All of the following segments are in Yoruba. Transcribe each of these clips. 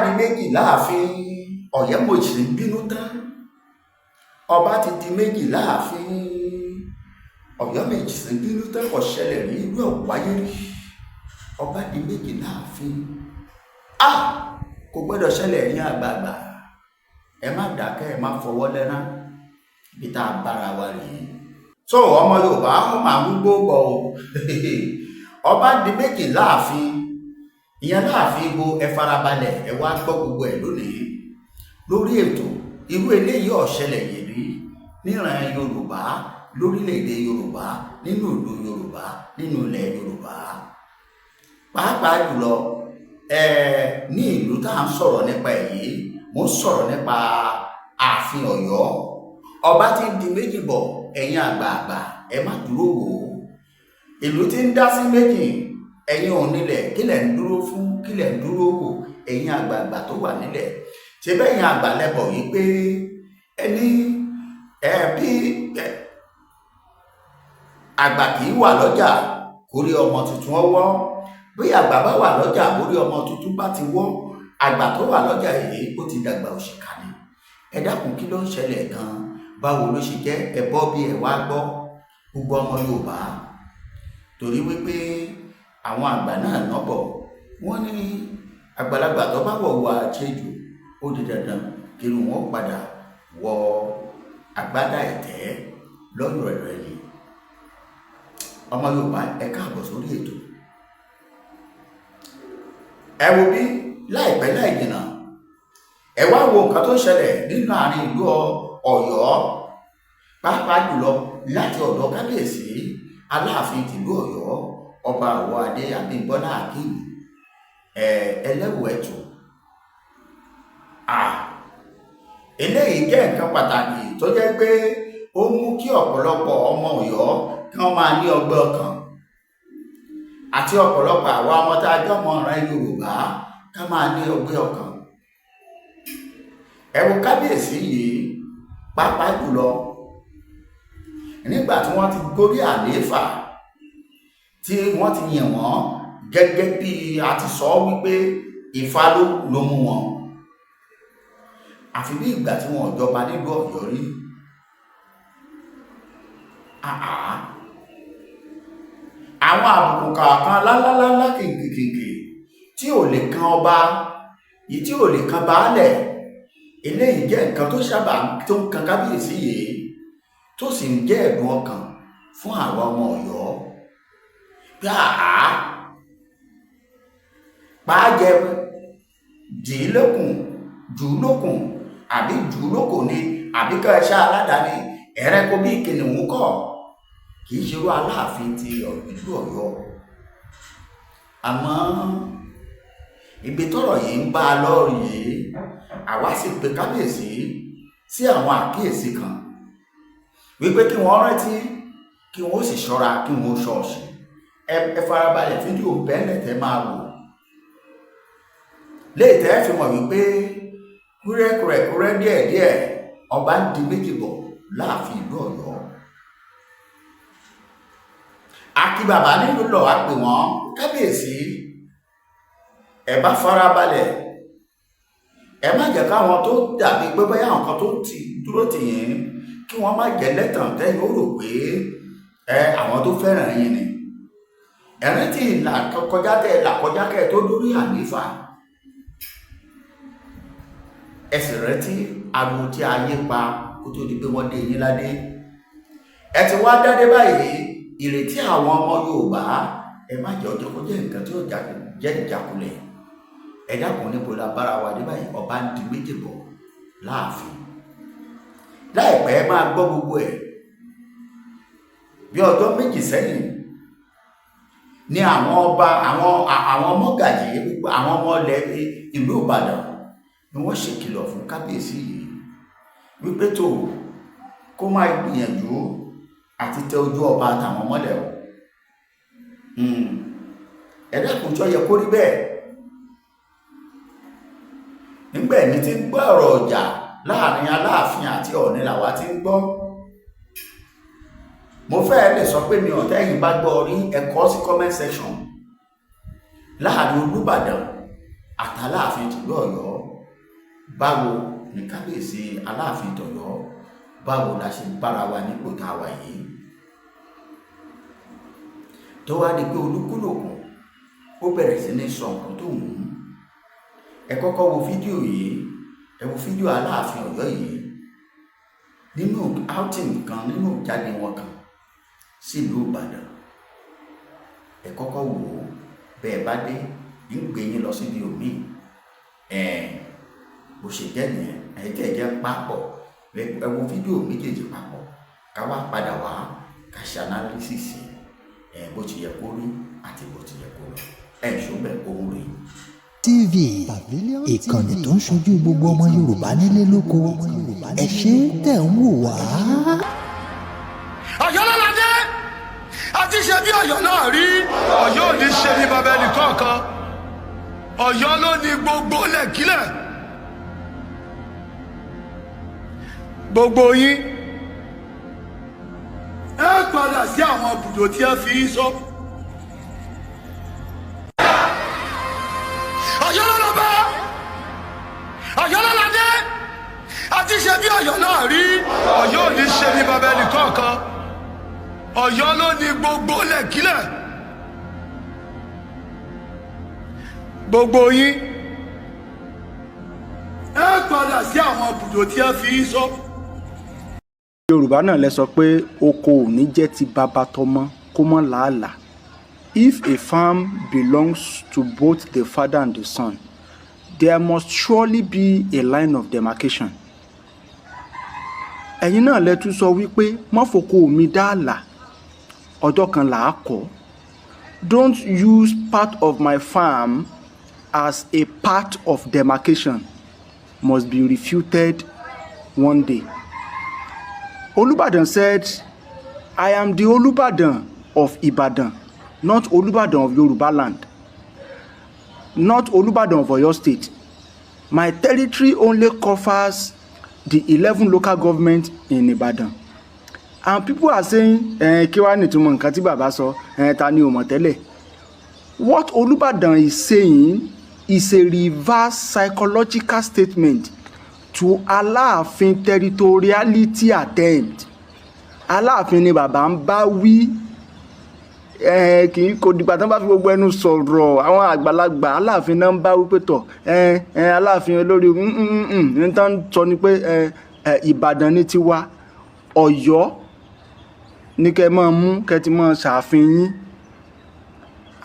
di méjì láàfin Ọ̀yẹ́mọ̀sí ń bínú tán, ọba ti di méjì láàfin Ọ̀yẹ́mọ̀sí ń bínú tán, kò ṣẹlẹ̀ rí, irú ẹ̀ wáyé rí. Ọba di méjì láàfin, kò gbọ́dọ̀ ṣẹlẹ̀ ní àgbààgbà, ẹ má dákẹ́, ẹ má fọwọ́ lẹ́rán, ibi tá a bára wa rèé. So ọmọ Yorùbá ó máa ń gbógbó o. Ọba di méjì láàfin, ìyẹn láàfin ibo, ẹ farabalẹ̀, ẹ wá gbọ́ gbogbo ẹ̀ lónìí lórí ètò. Irú eléyìí ó ṣẹlẹ̀ yìí rí níran Yorùbá, lórílẹ̀-èdè Yorùbá, nínú ìlú Yorùbá, nínú ilẹ̀ Yorùbá, pàápàá jùlọ ní ìlú tá à ń sọ̀rọ̀ nípa èyí. Mo sọ̀rọ̀ nípa ààfin Ọ̀yọ́. Ọba ti di méjì bọ̀, ẹ̀yin àgbààgbà ẹ má dúró wò ó. Ìlú ti ń dá sí méjì, ẹ̀yin onílẹ̀ kí lẹ̀ ń dúró fún, kí lẹ̀ ń dúró wò, ẹ̀yin àgbààgbà tó wà nílẹ̀. Ṣé bẹ́yìn àgbà lẹ́bọ̀ yìí pé ẹni bí àgbà kì í wà lọ́jà kórí ọmọ tuntun ọwọ́, bí àgbà bá wà lọ́jà kórí ọmọ tuntun bá ti wọ́, àgbà tó wà lọ́jà yìí ó ti dàgbà òṣìkà ni. Ẹ dákun, kí ló ń ṣẹlẹ̀ gan-an? Báwo ló ṣe jẹ́? Ẹ bọ́ bí ẹ wá gbọ́, gbogbo ọmọ Yorùbá, torí wípé àwọn àgbà náà nọ́bọ̀, wọ́n ní àgbàlagbà tó bá wọ̀ wọ àṣejù ó di dandan kí irú wọn padà wọ àgbádá ẹ̀tẹ́ lọ́yọ̀ ẹ̀rọ ẹ̀yìn. Ọmọ Yorùbá, ẹ káàbọ̀ sórí ètò. Ẹ wo bí láìpẹ́ láì jìnnà, ẹ wá wo nǹkan tó ṣẹlẹ̀ nínú àárín ìlú Ọ̀yọ́, pàápàá jùlọ láti ọ̀dọ̀ kábíyèsí Aláàfin tìlú Ọ̀yọ́, ọba Àwọ̀adé Abímbọ́lá Akeem Ẹlẹ́wùẹ̀tù. Eléyìí jẹ́ nǹkan pàtàkì tó jẹ́ pé ó mú kí ọ̀pọ̀lọpọ̀ ọmọ Ọ̀yọ́ kí wọ́n máa ní ọgbẹ́ ọkàn, àti ọ̀pọ̀lọpọ̀ àwa ọmọ tá a jọ mọ ọ̀ràn Yorùbá ká máa ní ọgbẹ́ ọkàn. Ẹ wo kábíyèsí yìí, pàápàá jùlọ nígbà tí wọ́n ti gorí àlééfà, tí wọ́n ti yàn wọ́n gẹ́gẹ́ bí a ti sọ wípé Ifá ló mú wọn, àfi bí ìgbà tí wọn jọba nílùú Ọ̀yọ́ rí. Àwọn àbùkù kọ̀ọ̀kan lálálálá kìnkìnkìnkì tí ò lè kan ọba yìí, tí ò lè kan baálẹ̀, eléyìí jẹ́ nǹkan tó sábà tó ń kan kábíyèsí yìí, tó sì ń jẹ́ ẹ̀dùn ọkàn fún àwọn ọmọ Ọ̀yọ́. Bí pàájẹ dì í lókun, jù ú lókun, àbí jù ú lóko ni, àbí ká ẹṣẹ́ aládàáni ẹ̀rẹ́kọ bí kìnìún kọ̀, kì í ṣerú Aláàfin ti ìlú Ọ̀yọ́. Àmọ́ ibi tọ́rọ̀ yìí ń bá a lọ rèé, àwa sì pe kábíyèsí sí àwọn àkíyèsí kan wípé kí wọ́n rántí, kí wọ́n sì ṣọ́ra, kí wọ́n ṣọ́ọ̀ṣì. Ẹ farabalẹ̀, fídíò bẹ́ẹ̀lẹ̀ tẹ́ máa wò, léètẹ́ fi mọ̀ wípé kúrẹ́kúrẹ́ díẹ̀díẹ̀ ọba ń di méjì bọ̀ láàfin ìlú Ọ̀yọ́. Akí bàbá nínú lọ á pè wọ́n, kábíyèsí ẹ bá farabalẹ̀, ẹ má jẹ́ káwọn tó dàbí pé bóyá àwọn kan tó ti dúró tì yín, kí wọ́n má jẹ́ lẹ́tàn tẹ́yìn ó rò pé àwọn tó fẹ́ràn yín ni. Ẹ̀rín tí ìlà kọjá kẹ́ tó dórí àlééfà, ẹsẹ̀ rẹ tí ariwo tí ayé pa kó tó di pé wọ́n dé yín ládé. Ẹ ti wá dádé báyìí, ìrètí àwọn ọmọ Yorùbá ẹ má jẹ́ ọjọ́ kó jẹ́ nǹkan tí ó jẹ́ ìjákulẹ̀. Ẹ dákun, níbo la bára wa dé báyìí? Ọba ń di méjì bọ̀ láàfin. Láìpẹ́ máa gbọ́ gbogbo ẹ̀. Bí ọjọ́ méjì sẹ́yìn ni àwọn ọba, àwọn mọ́gàjí, àwọn ọmọ ilẹ̀ ìlú Ìbàdàn ni wọ́n ṣèkìlọ̀ fún kábíyèsí yìí wípé tó kó máa gbìyànjú àti tẹ ojú ọba àtàwọn mọ́lẹ̀ o. Ẹ dákun, tó yẹ kó rí bẹ́ẹ̀. Nígbà ẹni tí ń gbọ́ ọ̀rọ̀ ọjà láàrin Aláàfin àti Ọọ̀ni làwa ti ń gbọ́. Mo fẹ́ lè sọ pé mi ò tẹ́yìn bá gbọ́ rí, ẹ kọ sí comment section. Láàrin Olubadan àtàláàfin tìlú Ọ̀yọ́, báwo ní kábíyèsí Aláàfin tọ̀yọ́, báwo la ṣe bára wa nípò tá a wà yìí, tó wá di pé olúkúlùkù ó bẹ̀rẹ̀ sí ní sọ nǹkan tó wù ú. Ẹ kọ́kọ́ wo fídíò yìí, ẹ wo fídíò Aláàfin Ọ̀yọ́ yìí nínú outing kan, nínú ìjáde wọn kan sílùú Ìbàdàn. Ẹ kọ́kọ́ wò ó, bẹ́ẹ̀ bá dé ń gbé yín lọ síbi òmí. Bó ṣe jẹ́ nìyẹn, ẹ̀jẹ̀ jẹ́ papọ̀. Ẹ wo fídíò méjèèjì papọ̀, ká wá padà wá ká ṣe analysis bó ti yẹ kó rí àti bó ti yẹ kó lọ. Ṣùgbọ́n òun rí. TV ìkànnì tó ń ṣojú gbogbo ọmọ Yorùbá nílé lóko, ẹ ṣé tẹ̀ ń wò wá. Ọ̀yọ́ lọ́ládé àti ṣe bí Ọ̀yọ́ náà rí. Ọ̀yọ́ ò ní ṣe ní bàbá ẹnì kọ̀ọ̀kan. Ọ̀yọ́ ló ní gbogbo lẹ̀kílẹ̀. Gbogbo yín ẹ padà sí àwọn ibùdó tí ẹ fi sọ. Ọ̀yọ́ lọ́lọ́ba, Ọ̀yọ́ lọ́ládé àti ṣe bí Ọ̀yọ́ náà rí. Ọ̀yọ́ ò ní ṣe ní bàbá ẹnì kọ̀ọ̀kan. Ọ̀yọ́ ló ní gbogbo lẹ̀kílẹ̀. Gbogbo yín ẹ padà sí àwọn ibùdó tí ẹ fi sọ. Yorùbá náà lẹ sọ pé oko ò ní jẹ́ ti bàbá tọmọ kó mọ́ làálàá. If a farm belongs to both the father and the son, there must surely be a line of demarcation. Ẹ̀yin náà lẹ tún sọ wípé mọ́fòkó mi dáàlà, ọjọ́ kan là á kọ́. Don't use part of my farm as a part of demarcation. Must be refuted one day. Olubadan said, I am the Olubadan of Ibadan, not Olubadan of Yoruba land, not Olubadan of Oyo State. My territory only covers the 11 local governments in Ibadan. And people are saying, kí wá ní ìtumọ̀ nǹkan tí bàbá sọ, ta ni ò mọ̀ tẹ́lẹ̀. What Olubadan is saying is a reverse psychological statement to Aláàfin territoriality attempt. Aláàfin ni bàbá ń bá wí. Kì í kò dìgbà tán bá fi gbogbo ẹnu sọ̀rọ̀ àwọn àgbàlagbà. Aláàfin náà ń bá wí pé tọ̀ Aláàfin olórí ní tán sọ ni pé Ìbàdàn ní tiwa, Ọ̀yọ́ ní kẹ́ máa mú kẹ́ ti máa ṣàfin yín.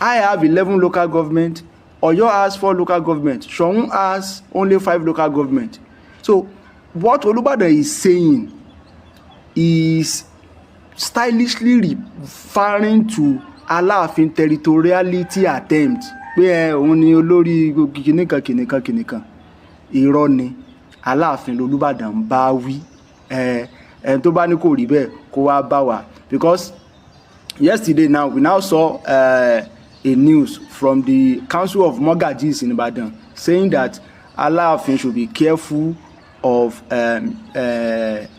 I have 11 local government. Oyo has 4 local government. Ṣọ̀ún has only 5 local government. So what Olubadan is saying is stylishly referring to Aláàfin territoriality attempt. Pé òun ni olórí kìnìkan. Irọ́ ni Aláàfin Olubadan ń bá wí. Ẹni tó bá ní kò rí bẹ́ẹ̀ kó wá bá wa. Because yesterday now we now saw a news from the Council of Mogajis in Ibadan saying that Aláàfin should be careful of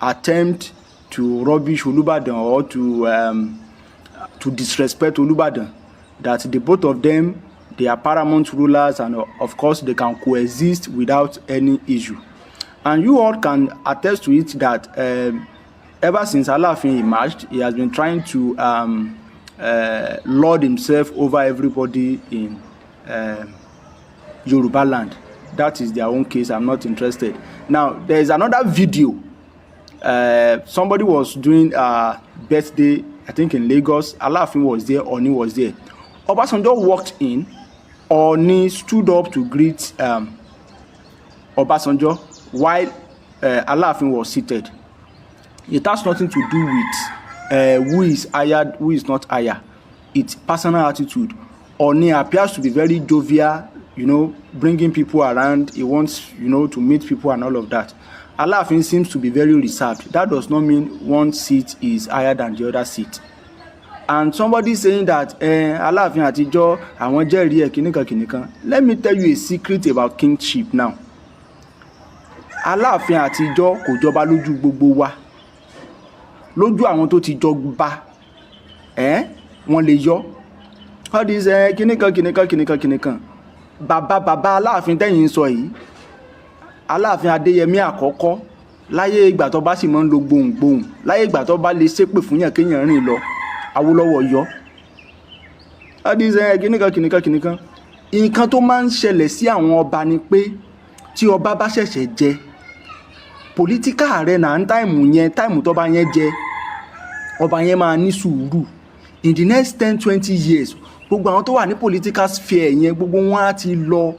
attempt to rubbish Olubadan or to disrespect Olubadan. That the both of them, they are paramount rulers, and of course they can coexist without any issue. And you all can attest to it that ever since Aláàfin emerged, he has been trying to lord himself over everybody in Yoruba land. That is their own case. I'm not interested. Now, there is another video. Somebody was doing a birthday, I think in Lagos. Aláàfin was there, Oni was there. Obasanjo walked in. Oni stood up to greet Obasanjo while Aláàfin was seated. It has nothing to do with who is hired, who is not hired. It's personal attitude. Oni appears to be very jovial, bringing people around. He wants, to meet people and all of that. Aláàfin seems to be very reserved. That does not mean one seat is higher than the other seat. And somebody saying that Aláàfin àtijọ́ àwọn jẹ́rìí kìnìkan. Let me tell you a secret about kingship now. Aláàfin àtijọ́ kò jọba lójú gbogbo wa. Lójú àwọn tó ti jọba wọ́n lè yọ. All this kìnìkan. bàbá aláàfin tẹ́yìn sọ yìí, aláàfin adéyẹmí àkọ́kọ́, láyé ìgbà tó bá sì máa ń lo gbohùngbohùn, láyé ìgbà tó bá lè ṣépè fún yàn kéèyàn rìn lọ, Awólọ́wọ̀ yọ. adíṣẹ́ kìnìkan. Nǹkan tó máa ń ṣẹlẹ̀ sí àwọn ọba ni pé tí ọba bá ṣẹ̀ṣẹ̀ jẹ political arena ń táìmù tó bá yẹn jẹ, ọba yẹn máa ní sùúrù. In the next 10-20 years, gbogbo àwọn tó wà ní political sphere yẹn gbogbo wọn á ti lọ.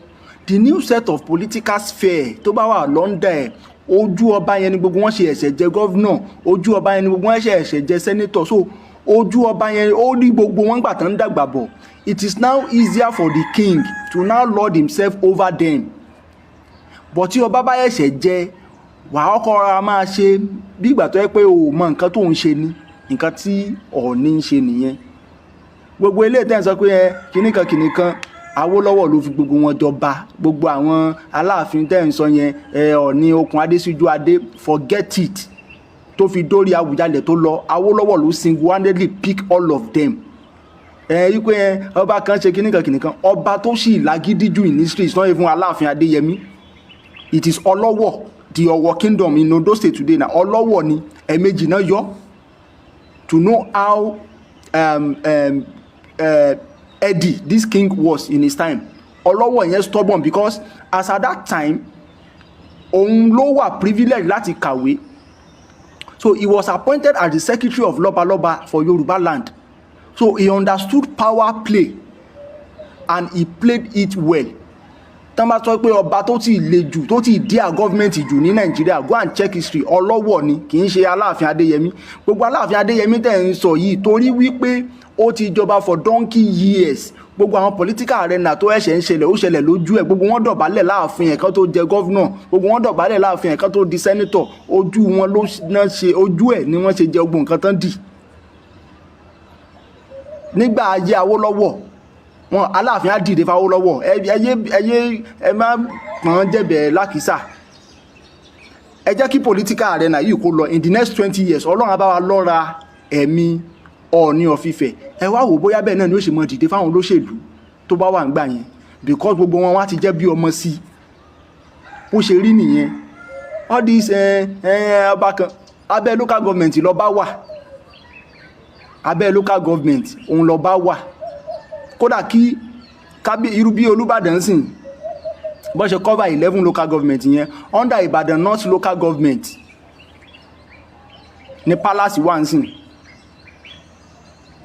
The new set of political sphere tó bá wà London ẹ̀, ojú ọba yẹn ni gbogbo wọn ṣe ẹ̀ṣẹ̀ jẹ governor, ojú ọba yẹn ni gbogbo wọn ṣe ẹ̀ṣẹ̀ jẹ senator. So ojú ọba yẹn ó rí gbogbo wọn gbà tán dàgbà bọ̀. It is now easier for the king to now lord himself over them. But tí ọba bá ẹ̀ṣẹ̀ jẹ, wàá ọkọ ra máa ṣe bí ìgbà tó yẹ pé o mọ nǹkan tó ń ṣe ni, nǹkan tí Ọọ̀ni ń ṣe nìyẹn. Gbogbo eléyìí tẹ́ ń sọ pé kìnìkan Awólọ́wọ̀ ló fi gbogbo wọn jọba. Gbogbo àwọn aláàfin tẹ́ ń sọ yẹn, Ọọ̀ni okùn Adésíjú Adé, forget it. Tó fi dórí Àwùjalẹ̀ tó lọ, Awólọ́wọ̀ ló single-handedly pick all of them. Wípé ọba kan ṣe kìnìkan, ọba tó sì lágídí jù in history is not even Aláàfin Adéyẹmí. It is Ọlọ́wọ̀, the Ọ̀wọ̀ kingdom in Ondo state today na Ọlọ́wọ̀ ni ẹ̀ẹ̀mejì náà yọ. To know how Eddie, this king, was in his time. Ọlọ́wọ̀ yẹn stubborn because as at that time, òun ló wà privilege láti kàwé. So he was appointed as the secretary of Lọ́balọ́ba for Yoruba land. So he understood power play and he played it well. Tán bá sọ pé ọba tó ti le jù, tó ti díà gọ́ọ̀mẹ̀ntì jù ní Nàìjíríà, go and check history, Ọlọ́wọ̀ ni, kì í ṣe Aláàfin Adéyẹmí. Gbogbo Aláàfin Adéyẹmí tẹ̀ ń sọ yìí torí wípé ó ti jọba for donkey years. Gbogbo àwọn political arena tó ẹ̀ṣẹ̀ ń ṣẹlẹ̀, ó ṣẹlẹ̀ lójú ẹ̀. Gbogbo wọn dọ̀bálẹ̀ láàfin ẹ̀ kan tó jẹ governor, gbogbo wọn dọ̀bálẹ̀ láàfin ẹ̀ kan tó di senator. Ojú wọn ló náà ṣe, ojú ẹ̀ ni wọ́n ṣe jẹ gbogbo nǹkan tán dì. Nígbà ayé Awólọ́wọ̀, wọn Aláàfin á dìde f'Awólọ́wọ̀. Ẹ má pọ́n jẹ̀bẹ̀ lákìsà. Ẹ jẹ́ kí political arena yìí kó lọ. In the next 20 years, Ọlọ́run á bá wa lọ́ra ẹ̀mí Ọọ̀ni of Ifẹ̀. Ẹ wá wò bóyá bẹ́ẹ̀ náà ni ó ṣe mọ dìde fáwọn olóṣèlú tó bá wà ń gbà yẹn, because gbogbo wọn wá ti jẹ́ bí ọmọ sí. Bó ṣe rí nìyẹn. All this ọba kan abẹ́ local government lọ́ba wà. Abẹ́ local government òun lọ́ba wà. Kódà kí irú bí Olubadan sìn bó ṣe cover 11 local government yẹn, under Ibadan North local government ní palace wà ń sìn.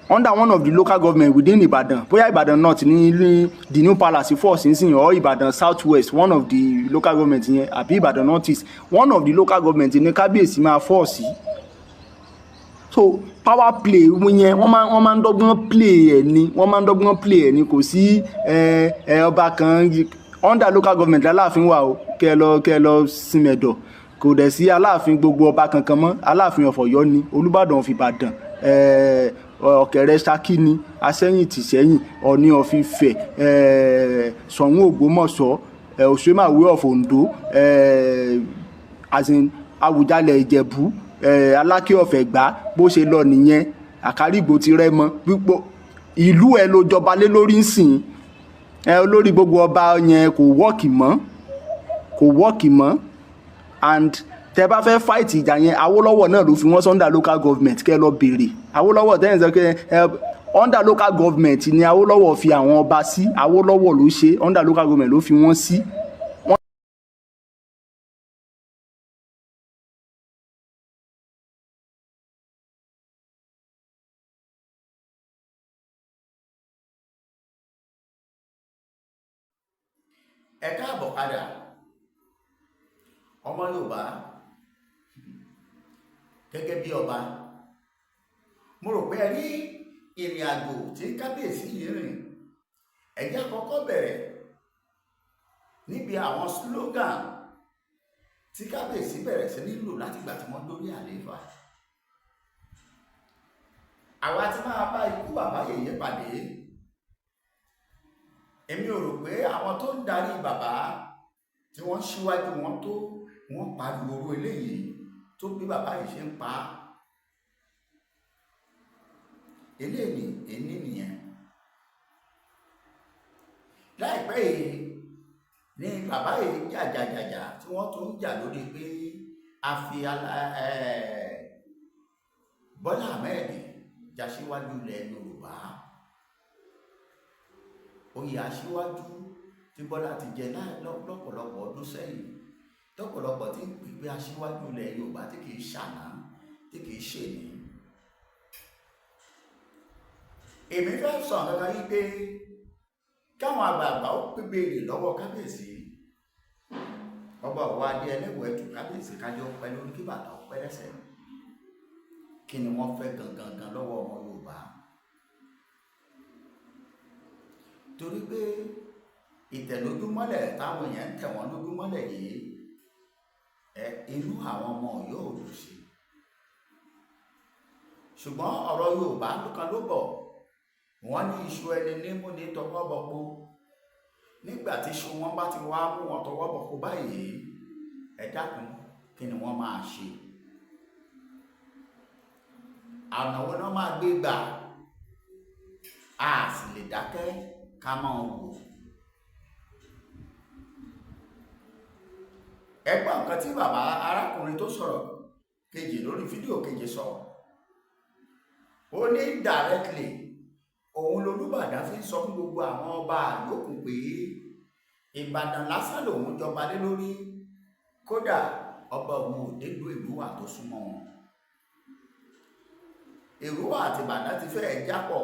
Under one of the local government within Ibadan, bóyá Ibadan North ní the new palace force ń sìn, or Ibadan South West, one of the local government yẹn, àbí Ibadan North East, one of the local government ní kábíyèsí máa force. So power play yẹn wọ́n máa ń dọ́gbọ́n play ẹ̀ ni, kò sí ọba kan under local government Aláàfin wà o, kẹ́ lọ sinmẹ̀dọ̀, kò dẹ̀ sí Aláàfin gbogbo ọba kankan mọ́. Aláàfin of Ọ̀yọ́ ni, Olúbàdàn of Ìbàdàn, Ọ̀kẹ̀rẹ̀ Ṣakí ni, Aṣẹ́yìn tìṣẹ́yìn, Ọọ̀ni of Ifẹ̀, Ṣọ̀ún Ògbómọ̀ṣọ́, Òṣèmàwé of Ondo, Àwùjalẹ̀ Ìjẹ̀bú, Aláké of Ẹ̀gbá. Bó ṣe lọ nìyẹn. Àkàrígbò ti Rẹ́mọ. Pípọ̀ ìlú ẹ ló jọba lé lórí ń sìn. Olórí gbogbo ọba yẹn kò wọ́ọ̀kì mọ́. And tẹ bá fẹ́ fight ìjà yẹn, Awólọ́wọ̀ náà ló fi wọ́n under local government, kẹ́ lọ béèrè. Awólọ́wọ̀ tẹ́yìn sọ pé under local government ni Awólọ́wọ̀ fi àwọn ọba sí. Awólọ́wọ̀ ló ṣe, under local government ló fi wọ́n sí. Ẹ káàbọ̀ padà ọmọ Yorùbá. Gẹ́gẹ́ bí ọba, mo rò pé ẹ rí ìrìn àjò tí kábíyèsí yìí rìn. Ẹ jẹ́ àkọ́kọ́ bẹ̀rẹ̀ níbi àwọn slogan tí kábíyèsí bẹ̀rẹ̀ sí ní lò láti ìgbà tí wọ́n dórí àlééfà. Àwa ti máa bá ikú bàbá yèyé pàdé. Èmi ò rò pé àwọn tó ń darí bàbá tí wọ́n ṣíwájú wọn tó wọ́n pariwo orú eléyìí tó bí bàbá yìí ṣe ń pa á. Eléyìí èní nìyẹn. láìpẹ́ yìí ní bàbá yìí jàjàjàjà tí wọ́n tún jà lórí pé a fi Bọ́lá Ahmed jà síwájú ilẹ̀ Yorùbá. Oyè aṣíwájú tí Bọ́lá ti jẹ lọ́pọ̀lọpọ̀ ọdún sẹ́yìn, lọ́pọ̀lọpọ̀ tí ń pè pé aṣíwájú ilẹ̀ Yorùbá tí kìí ṣàná, tí kìí ṣèní. Èmi fẹ́ sọ nǹkan yìí pé káwọn àgbààgbà ó béèrè lọ́wọ́ kábíyèsí ọba Ọ̀wọ̀ Adé Ẹlẹ́wọ̀ Ẹ̀tù kábíyèsí kájọ pẹ́ lórí kí bàtà ọpẹ́ lẹ́sẹ̀. Kí ni wọ́n fẹ́ gangan lọ́wọ́ ọmọ Yorùbá? Torí pé ìtẹ̀lójúmọ́lẹ̀ táwọn èèyàn ń tẹ̀ wọ́n lójúmọ́lẹ̀ yìí inú àwọn ọmọ Ọ̀yọ́ ò dùn sí. Ṣùgbọ́n ọ̀rọ̀ Yorùbá lókan ló bọ̀, wọ́n ní iṣu ẹni nímú ní tọwọ́ bọpo. Nígbà tí iṣu wọn bá ti wá mú wọn tọwọ́ bọpo báyìí, ẹ dákun kí ni wọ́n máa ṣe? Ọ̀nà wo náà máa gbé gbà? A sì lè dákẹ́ ká máa wò. Ẹgbọ́n nǹkan tí bàbá arákùnrin tó sọ̀rọ̀ kejì lórí fídíò kejì sọ. Ó ní directly òun l'Olúbàdàn fi ń sọ fún gbogbo àwọn ọba àyókù pé Ìbàdàn lásán lòun jọba lé lórí, kódà ọba òun ò délùú Èrúwà tó súnmọ́ wọn. Èrúwà àti Ìbàdàn ti fẹ́ẹ̀ jápọ̀.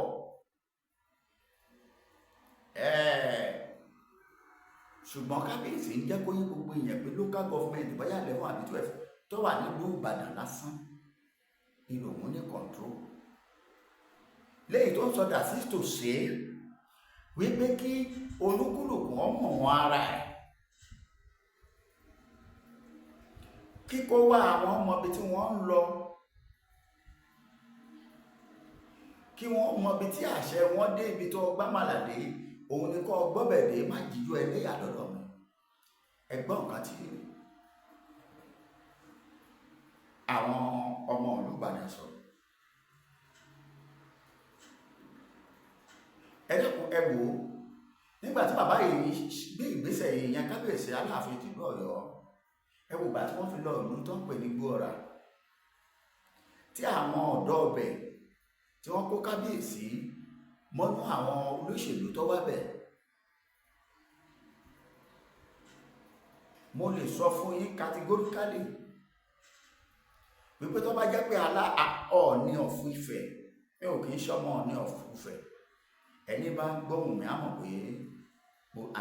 Ṣùgbọ́n kábíyèsí ń jẹ́ kó yí gbogbo èèyàn pé local government bóyá 11 àbí 12 tó wà nílùú Ìbàdàn lásán ni lòun ní control. Léyìí tó ń sọ dà sí tòṣe wípé kí olúkúlùkù ọmọ wọn ara ẹ̀, kíkó wá àwọn ọmọ ibi tí wọ́n ń lọ, kí wọ́n mọ ibi tí àṣẹ wọn dé, ibi tó gbá màlàdé, òun ni kọ́ gbọ́bẹ̀dé má jíjú ẹlẹ́yà lọ́dọ̀ mi. Ẹgbọ́n nǹkan tí àwọn ọmọ Olúbàdàn sọ. Ẹ dákun ẹ wò ó, nígbà tí bàbá yìí gbé ìgbésẹ̀ èèyàn kábíyèsí Aláàfin tìlú Ọ̀yọ́, ẹ wò bá tí wọ́n fi lọ ìlú tó ń pè ní Gbóọ̀rà, tí àwọn ọ̀dọ́ ọbẹ̀ tí wọ́n kó kábíyèsí mọ́nú àwọn olóṣèlú tó wá bẹ̀. Mo lè sọ fún yín categorically wípé tó bá jẹ́ pé Ọọ̀ni of Ifẹ̀, mi ò kì í ṣọmọ Ọọ̀ni of Ifẹ̀, ẹni bá ń gbóhùn mi á mọ̀ pé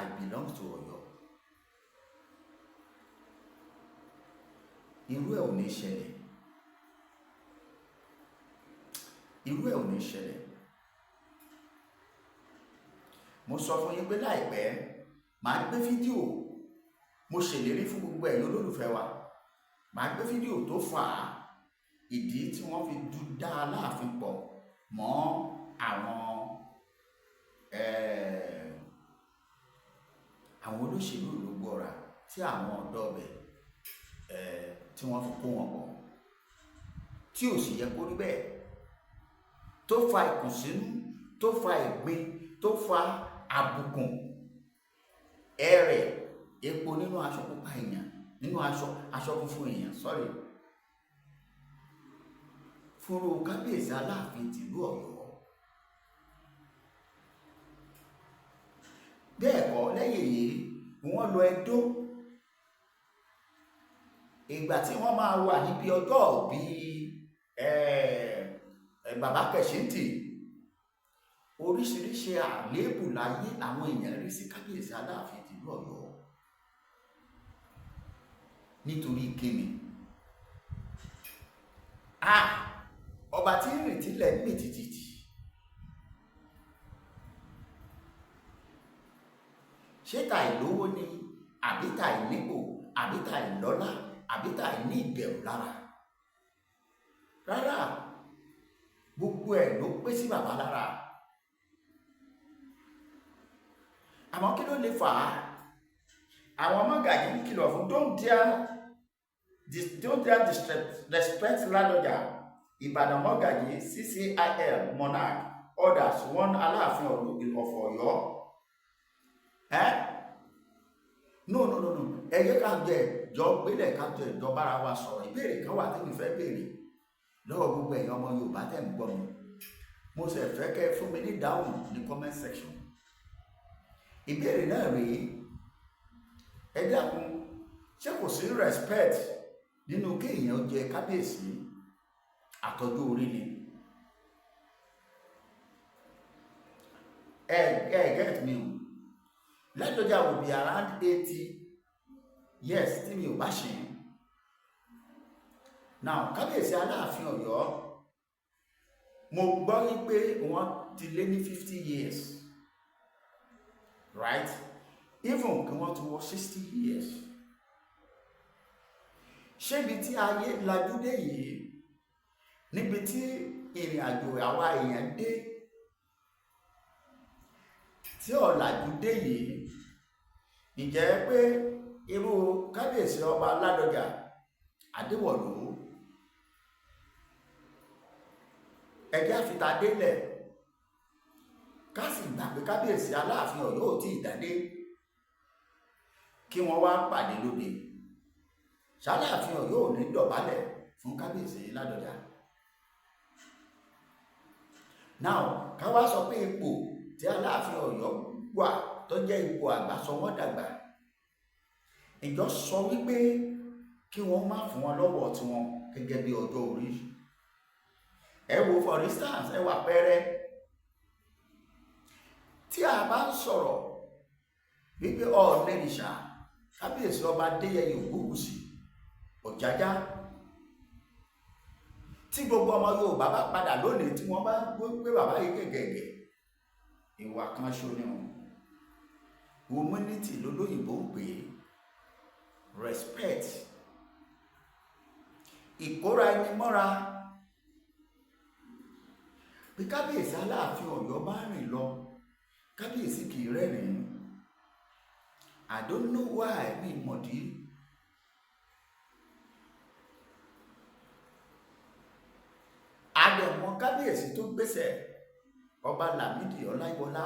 I belong to Ọ̀yọ́. Irú ẹ̀ ò ní ṣẹlẹ̀. Irú ẹ̀ ò ní ṣẹlẹ̀. Mo sọ fún yín pé láìpẹ́ màá gbé fídíò, mo ṣèlérí fún gbogbo ẹ̀yin olólùfẹ́ wa, màá gbé fídíò tó fà á ìdí tí wọ́n fi dá Aláàfin pọ̀ mọ́ àwọn olóṣèlú ìlú Gbóọ̀rà tí àwọn ọ̀dọ́ ọbẹ̀ tí wọ́n fi kó wọn pọ̀, tí ò sì yẹ kó rí bẹ́ẹ̀, tó fa ìkùnsínú, tó fa ìgbín, tó fa àbùkù, ẹ̀rẹ̀, epo nínú aṣọ pupa èèyàn, nínú aṣọ funfun èèyàn, sorry, fúnrú kábíyèsí Aláàfin tìlú Ọ̀yọ́. Bẹ́ẹ̀ kọ́ lẹ́yìn èyí wọ́n lọ Ẹdó. Ìgbà tí wọ́n máa wà níbi ọjọ́ bí bàbá Kẹ̀ṣíntì, oríṣiríṣi àléébù láyé àwọn èèyàn rí sí kábíyèsí Aláàfin tìlú Ọ̀yọ́. Nítorí kíni? Ọba tí ń rìn tílẹ̀ ń mì tìtìtì. Ṣé tàì lówó ni, àbí tàì nípò, àbí tàì lọ́lá, àbí tàì ní ìbẹ̀rù lára? Rárá, gbogbo ẹ̀ ló pé sí bàbá lára. Àmọ́ kí ló lè fà á? Àwọn mọ́gàjí ń kìlọ̀ fún don't dare disrespect Ládọjà. Ìbàdàn mọ́gàjí CCIL Monarch orders one Aláàfin of Ọ̀yọ́ no ẹ jẹ́ ká jẹ jọ gbélé ká jẹ jọ bára wa sọ̀rọ̀. Ìbéèrè kan wà tí mi fẹ́ béèrè lọ́wọ́ gbogbo ẹ̀yin ọmọ Yorùbá tẹ̀ ń gbọ́ mi. Mo sì fẹ́ kẹ́ fún mi ní ìdáhùn ní comment section. Ìbéèrè náà rèé, ẹ dákun, ṣé kò sí respect nínú kéèyàn jẹ kábíyèsí àtọ́jú orí ni? Get me o. Ládọjà will be around 80 years tí mi ò bá ṣe. Now kábíyèsí Aláàfin Ọ̀yọ́, mo gbọ́ wípé wọ́n ti lé ní 50 years, right? Even kí wọ́n ti wọ 60 years. Ṣé ibi tí ayé lajú dé yìí, níbi tí ìrìn àjò àwa èèyàn dé, tí ọ̀làjú dé yìí, ǹjẹ́ pé irú kábíyèsí ọba Ládọjà Adéwọ̀lú, ẹgbẹ́ àfitá délẹ̀ ká sì gbà pé kábíyèsí Aláàfin Ọ̀yọ́ ò tí ì dádé, kí wọ́n wá pàdé lóde? Ṣáláàfin Ọ̀yọ́ ò ní dọ̀bálẹ̀ fún kábíyèsí Ládọjà? Now ká wá sọ pé ipò tí Aláàfin Ọ̀yọ́ wà tó jẹ́ ipò àgbà sọ wọ́n dàgbà, ìjọ sọ wípé kí wọ́n má fún wọn lọ́wọ́ tí wọn gẹ́gẹ́ bí ọjọ́ orí. Ẹ wo for instance, ẹ wà pẹ́rẹ́ tí a bá ń sọ̀rọ̀ wípé Ọ̀ọ̀nìrìṣà kábíyèsí ọba Adéyẹyè Ògúnwùsì Ọ̀jájá, tí gbogbo ọmọ Yorùbá bá padà lónìí tí wọ́n bá gbé bàbá yìí gẹ̀gẹ̀gẹ̀, ìwà kan ṣo ni wọn. Humanity lolóyìnbó ń pè é, respect, ìkóra ẹni mọ́ra. Bí kábíyèsí Aláàfin Ọ̀yọ́ bá rìn lọ, kábíyèsí kì í rẹ́rìn-ín. I don't know why, mi mọ̀dí. Àdẹ̀mọ́ kábíyèsí tó gbéṣẹ̀ ọba Lámídì Ọláyíwọlá,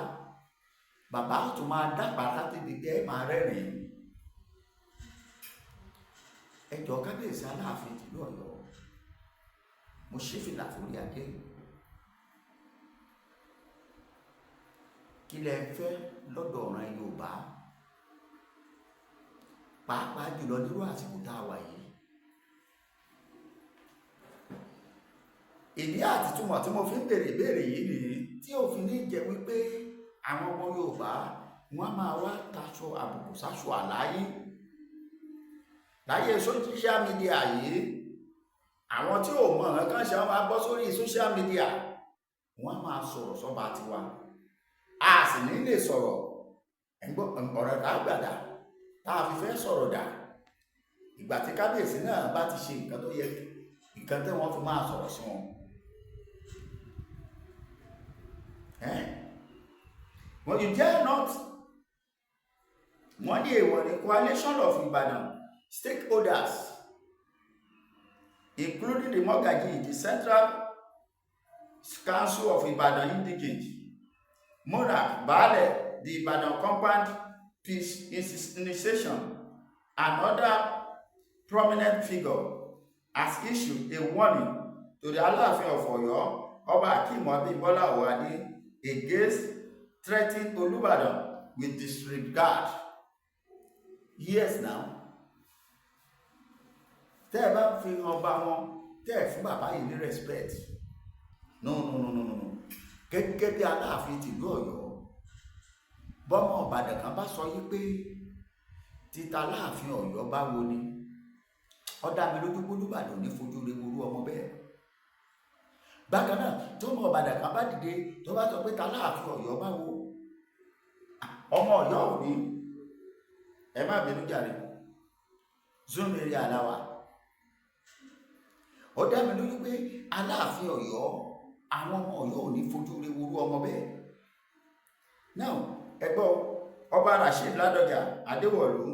bàbá tó máa dàgbà láti dìde ẹ máa rẹ́rìn-ín. Ẹjọ́ kábíyèsí Aláàfin tìlú Ọ̀yọ́, mo ṣí fìlà forí adé. Kí lẹ fẹ́ lọ́dọ̀ ọ̀ràn Yorùbá, pàápàá jùlọ nírú àsìkò tá a wà yìí? Ìdí àti túmọ̀ tí mo fi ń béèrè ìbéèrè yìí nìyí, tí ò fi ní jẹ́ wípé àwọn ọmọ Yorùbá wọ́n máa wá taṣọ àbùkù sáṣọ àláyé. Láyé social media yìí, àwọn tí ò mọ̀ nǹkan ṣe wọ́n máa bọ́ sórí social media, wọ́n máa sọ̀rọ̀ sọ́ba tiwa, a sì ní lè sọ̀rọ̀ ọ̀rọ̀ àgbàdà tá a fi fẹ́ sọ̀rọ̀ dà. Ìgbà tí kábíyèsí náà bá ti ṣe nǹkan tó yẹ, nǹkan tí wọ́n fi máa sọ̀rọ̀ sí wọn. When you dare not, wọ́n ní èèwọ̀ ní coalition of Ibadan stakeholders, including the Mogaji, the Central Council of Ibadan Indigent, Monarch, Baale, the Ibadan Compound Peace Initiation, and other prominent figures, has issued a warning to the Aláàfin of Ọ̀yọ́, Ọba Akeem Abímbọ́lá Ọ̀wádé, against threatening Olubadan with disregard. Yes now, tẹ́ ẹ bá fi hàn bá wọn, tẹ́ ẹ fún bàbá yìí ní respect. No. Gẹ́gẹ́ bí Aláàfin tìlú Ọ̀yọ́, bọ́mọ Ìbàdàn kan bá sọ yí pé títa Aláàfin Ọ̀yọ́ bá wo ni, ó dá mi lójú pé Olúbàdàn ní fojú rẹ̀ worú ọmọ bẹ́ẹ̀. Bákan náà, tọ́mọ Ìbàdàn kan bá dìde tó bá sọ pé ta Aláàfin Ọ̀yọ́ bá wo, ọmọ Ọ̀yọ́ ò ní, ẹ má bínú jàre, zoom area aláwa. Ó dá mi lójú pé Aláàfin Ọ̀yọ́, àwọn ọmọ Ọ̀yọ́ ò ní fojú rẹ̀ worú ọmọ bẹ́ẹ̀. Now, ẹgbọ́ Ọba Rasheed Ládọjà Adéwọ̀lú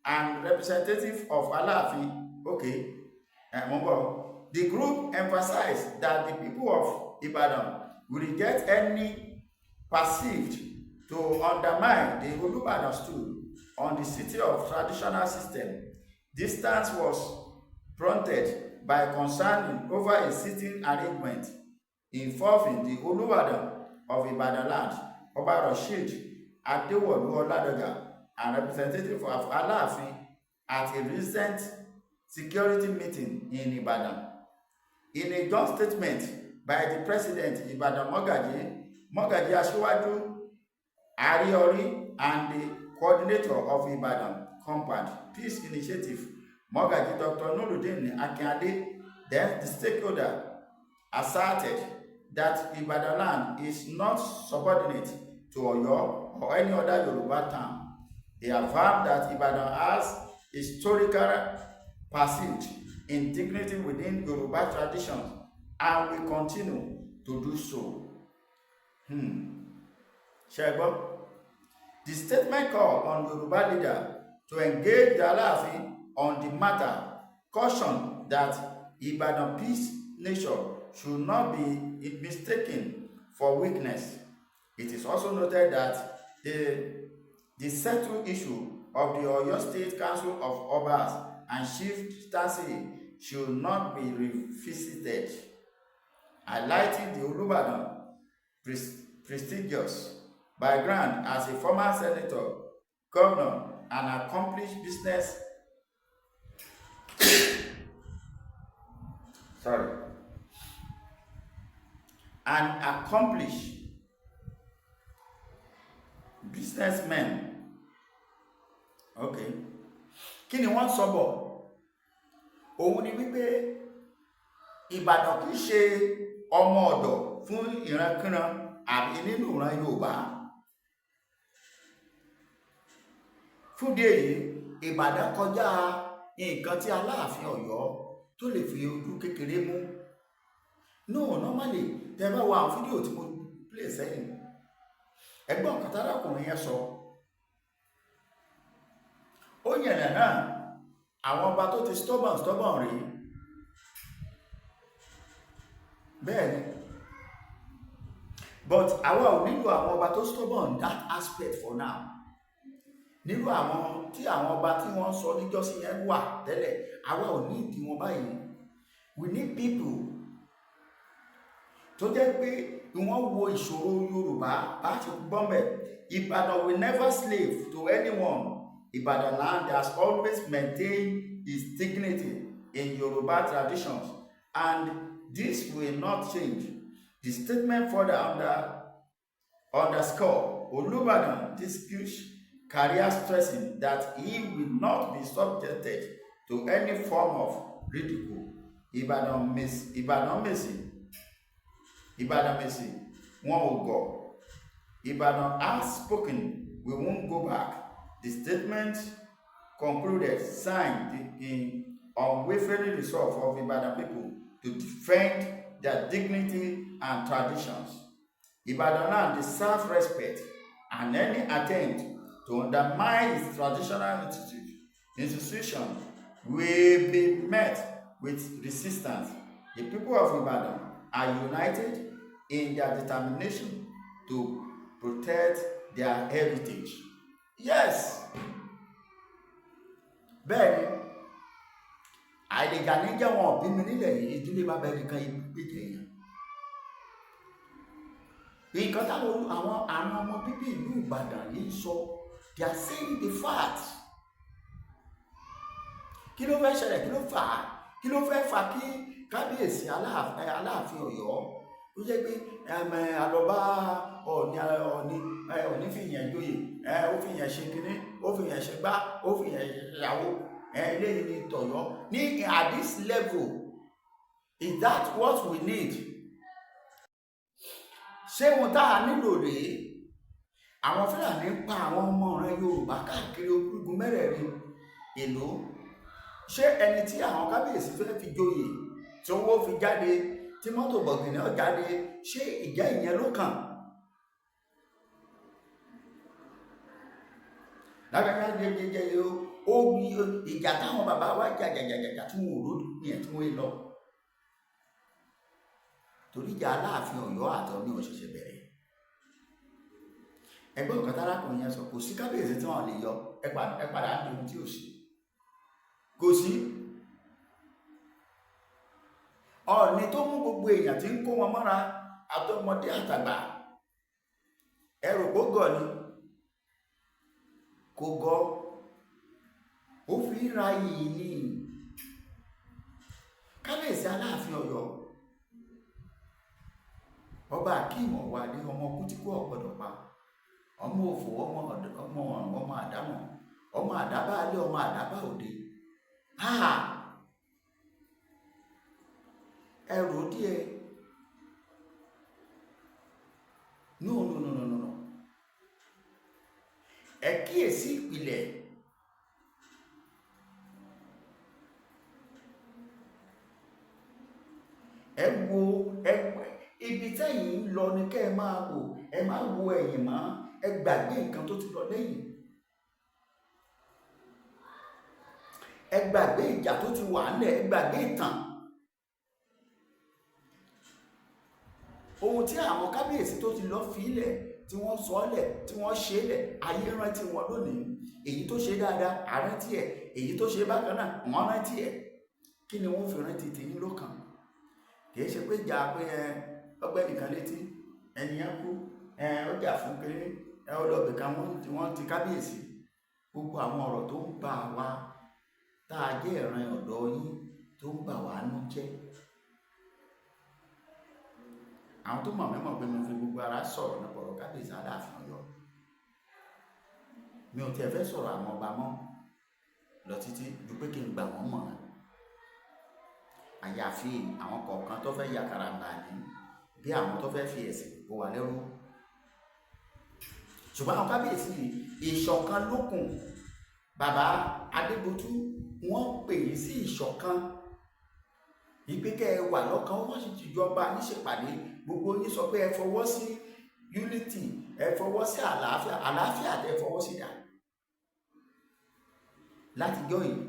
and representative of Aláàfin, okay, the group emphasized that the people of Ibadan will reject any perceived to undermine the Olubadan stood on the city of traditional system. This stance was prompted by concern over a sitting arrangement involving the Olubadan of Ibadan land, Oba Rasheed Adewolu Oladoja, and representative of Lafin at a recent security meeting in Ibadan. In a joint statement by the president, Ibadan Mogaji Asiwaju Ariori, and the coordinator of Ibadan Compound Peace Initiative, Mogaji Dr. Nuruddin Akinade, then the stakeholder asserted that Ibadan land is not subordinate to Oyo or any other Yoruba town. They affirm that Ibadan has historical pursuit in dignity within Yoruba traditions and will continue to do so. Shego, the statement called on Yoruba leader to engage the Lafin on the matter, cautioned that Ibadan peace nature should not be mistaken for weakness. It is also noted that the settled issue of the Oyo State Council of Obas and chieftaincy should not be revisited, highlighting the Olubadan prestigious background as a former senator, governor, and accomplished business businessmen. Okay, kí ni wọ́n sọ bọ̀? Òun ni wípé Ìbàdàn kìí ṣe ọmọ ọ̀dọ̀ fún ìrankíran àbí nínú ìran Yorùbá. Fún díẹ̀ yìí, Ìbàdàn kọjá nǹkan tí Aláàfin Ọ̀yọ́ tó lè fi ojú kékeré mú. No, normally tẹ́ bá wo àwọn fídíò tí mo play sẹ́yìn, ẹgbọ́n nǹkan tárákùnrin yẹn sọ. Ó yànnà náà àwọn ọba tó ti stubborn rí. Bẹ́ẹ̀ni, but àwa ò nílò àwọn ọba tó stubborn that aspect for now. Nílò àwọn tí àwọn ọba tí wọ́n sọ níjọ́sí yẹn wà tẹ́lẹ̀, àwa ò ní ìdí wọn báyìí. We need people tó jẹ́ pé wọ́n wo ìṣòro Yorùbá bá ṣe gbọ́mẹ̀. Ibadan will never slave to anyone. Ibadan land has always maintained its dignity in Yoruba traditions, and this will not change. The statement further underscore Olubadan disputes career, stressing that he will not be subjected to any form of ridicule. Ibadan Mesi, wọn ò gọ̀. Ibadan has spoken, we won't go back. The statement concluded, signed in unwavering resolve of Ibadan people to defend their dignity and traditions. Ibadan land deserves respect, and any attempt to undermine its traditional institution will be met with resistance. The people of Ibadan are united in their determination to protect their heritage. Yes. Bẹ́ẹ̀ni, àìlèjà ní jẹ́ wọn òbí mi nílẹ̀ yìí, ìdílé bàbá ẹnìkan ìgbéjì èèyàn. Nǹkan táwọn àwọn ọmọ bíbí ìlú Ìbàdàn yìí sọ, they are saying the fact. Kí ló fẹ́ ṣẹlẹ̀? Kí ló fà á? Kí ló fẹ́ fà kí kábíyèsí Aláàfin Ọ̀yọ́ ó jẹ́ pé àlọ́bá Ọ̀ọ̀ni fìyàn joyè, ó fìyàn ṣe kíní, ó fìyàn ṣe gbá, ó fìyàn ìyàwó, eléyìí ní tọ̀yọ́. Ní at this level, is that what we need? Ṣé wọn tá a nílò rèé? Àwọn Fúlàní pa àwọn ọmọ ọ̀ràn Yorùbá káàkiri orígun mẹ́rẹ̀ẹ̀rin ìlú. Ṣé ẹni tí àwọn kábíyèsí fẹ́ fi joyè tí owó fi jáde, tí mọ́tò bọ̀gìnì náà jáde, ṣé ìjà ìyẹn ló kàn? Lágbàgbà jẹjẹjẹ ó ní ìjà táwọn bàbá wa jàjàjàjà tí wọn ò rò ní tí wọ́n lọ. Torí ìjà Aláàfin Ọ̀yọ́ àtọ̀ ní òṣìṣẹ́ bẹ̀rẹ̀. ẹgbẹ́ nǹkan tárákùnrin yẹn sọ, kò sí kábíyèsí tí wọ́n lè yọ ẹ padà ń di ohun tí ò sí, kò sí. Ọọ̀ni tó mú gbogbo èèyàn tí ń kó wọn mọ́ra àtọmọdé àtàgbà, ẹrù kó gọ̀ ni, kò gọ̀, ó fi ń ra yìí ní kábíyèsí Aláàfin Ọ̀yọ́ ọba Akeem Ọ̀wàdé ọmọ kútíkú ọ̀gbọ́dọ̀ pa, ọmọ òfò, ọmọ àdámọ̀, ọmọ àdábá alẹ́, ọmọ àdábá òde. Ẹrù díẹ̀ no ẹ kíyèsí ìpìlẹ̀. Ẹ wo ibi tẹ́yìn ń lọ ni kẹ́ ẹ máa wò, ẹ máa wo ẹ̀yìn mọ́, ẹ gbàgbé nǹkan tó ti lọ lẹ́yìn, ẹ gbàgbé ìjà tó ti wà nílẹ̀, ẹ gbàgbé ìtàn. Ohun tí àwọn kábíyèsí tó ti lọ fílẹ̀, tí wọ́n sọ́lẹ̀, tí wọ́n ṣe lẹ̀, ayé rántí wọn lónìí. Èyí tó ṣe dáadáa àrántí ẹ̀, èyí tó ṣe bákan náà wọ́n rántí ẹ̀. Kí ni wọ́n fi rántí tèyín lọ́kàn? Kì í ṣe pé jà pé ọgbẹ́ nìkan létí ẹnìyàn kú, ó jà fún kéré, ọlọ́bẹ̀ kan wọ́n ti kábíyèsí. Gbogbo àwọn ọ̀rọ̀ tó ń bà wá tá a jẹ́ ìran ọ̀dọ́ yín tó ń bà wá nú jẹ́. Àwọn tó mọ̀ mẹ́mọ̀ pé mo fi gbogbo ara sọ̀rọ̀ nípa ọ̀rọ̀ kábíyèsí Aláàfin Ọ̀yọ́. Mi ò tiẹ̀ fẹ́ sọ̀rọ̀ àwọn ọba mọ́ lọ títí ju pé kí n gbà wọ́n mọ̀. Àyàfi àwọn kọ̀ọ̀kan tó fẹ́ ya karambani bí àwọn tó fẹ́ fi ẹ̀sìn kó wa lẹ́rú. Ṣùgbọ́n àwọn kábíyèsí ìṣọ̀kan lókun. Bàbá Adébótú wọ́n pè é sí ìṣọ̀kan. Ìgbékẹ́ ẹ wà lọ́kàn, wọ́n sì ti jọba níṣèpàdé. Gbogbo yín sọ pé ẹ fọwọ́ sí unity, ẹ fọwọ́ sí àlàáfíà tẹ fọwọ́ sí dà. Láti jọ́ yìí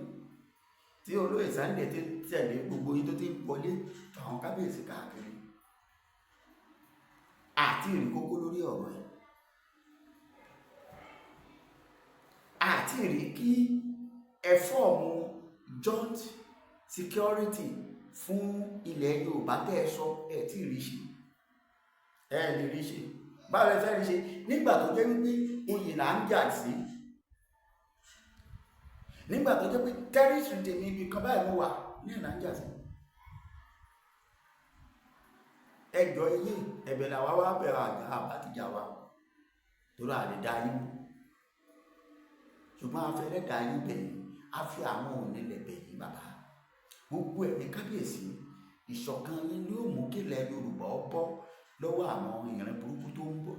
tí olóyè Sunday ti tẹ̀lé gbogbo yín tó ti wọlé àwọn kábíyèsí káàkiri, àti ìrì kókó lórí ọ̀rọ̀ ẹ̀, àti ìrì kí ẹ fọ́ọ̀mù joint security fún ilẹ̀ Yorùbá tẹ́ ẹ sọ ẹ tí ì rí ṣe, ẹ lè rí ṣe. Báwo ẹ fẹ́ rí ṣe nígbà tó jẹ́ wípé oyè là ń jà sí, nígbà tó jẹ́ pé territory tèmi ibi kan báyìí mo wà ní là ń jà sí. Ẹjọ́ ilé ẹ̀bẹ̀ làwa wá bẹ̀rẹ̀ àgbà àbátìjà wa torí àlè dá yín mú, ṣùgbọ́n a fẹ́ lẹ́dà yín bẹ̀yìn, a fi àwọn onílẹ̀ bẹ̀yìn bàbá. Gbogbo ẹ̀mí kábíyèsí ìṣọ̀kan yín ni ó mú kílẹ̀ Yorùbá bọ́ lọ́wọ́ àwọn ìran burúkú tó ń bọ̀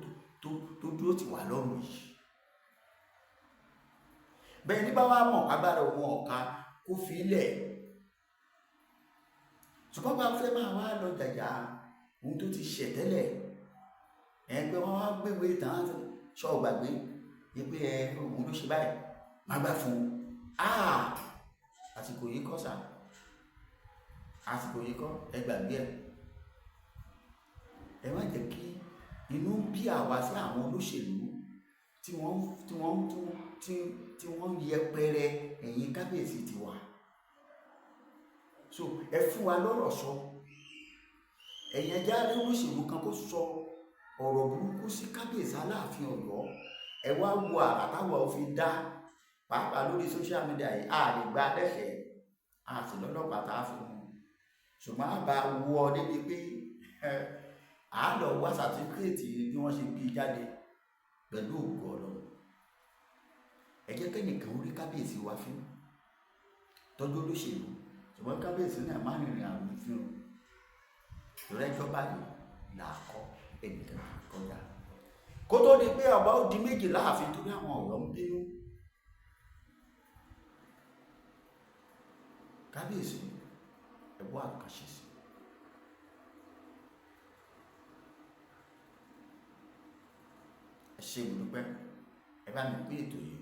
tó dúró tì wá lọ́rùn yìí. Bẹ́ẹ̀ ní bá wá mọ̀ agbára òun ọ̀ka kó fi ilẹ̀, ṣùgbọ́n bá fẹ́ máa wá lọ jàjà ohun tó ti ṣẹ̀ tẹ́lẹ̀, ẹgbẹ́ wọn wá gbégbé tàn án ṣọ́ gbàgbé pé òun ló ṣe báyìí má gbà fún un. Àsìkò yìí kọ́ sà, àsìkò yìí kọ́, ẹ gbàgbé ẹ̀. Ẹ má jẹ́ kí inú bí àwa sí àwọn olóṣèlú tí wọ́n yẹpẹrẹ ẹ̀yin kábíyèsí tiwa. So ẹ fún wa lọ́rọ̀ sọ, ẹ̀yin ẹja rí olóṣèlú kan kó sọ ọ̀rọ̀ burúkú sí kábíyèsí Aláàfin Ọ̀yọ́, ẹ wá wo àrà táwa ò fi dá, pàápàá lórí social media yìí, a lè gba lẹ́sẹ̀, a sì lọ́lọ́pàá tá a fi mú. Ṣùgbọ́n a bá wọ ọ débi pé a lọ wá sàtífíkẹ́ẹ̀tì bí wọ́n ṣe bí jáde pẹ̀lú ògo Ọlọ́run. Ẹ jẹ́ kẹ́nìkan orí kábíyèsí wa fún tọ́jú olóṣèlú, ṣùgbọ́n kábíyèsí náà má rìnrìn àrùn fún un. Ìrẹ́jọ́ báyìí là á kọ́ ẹnìkan kọjá. Kó tó di pé ọba ó di méjì láàfin torí àwọn ọ̀rọ̀ ń bínú. Kábíyèsí ẹ wá àkànṣe sí. Ẹ ṣe ìdúpẹ́, ẹ bá mi pín ètò yìí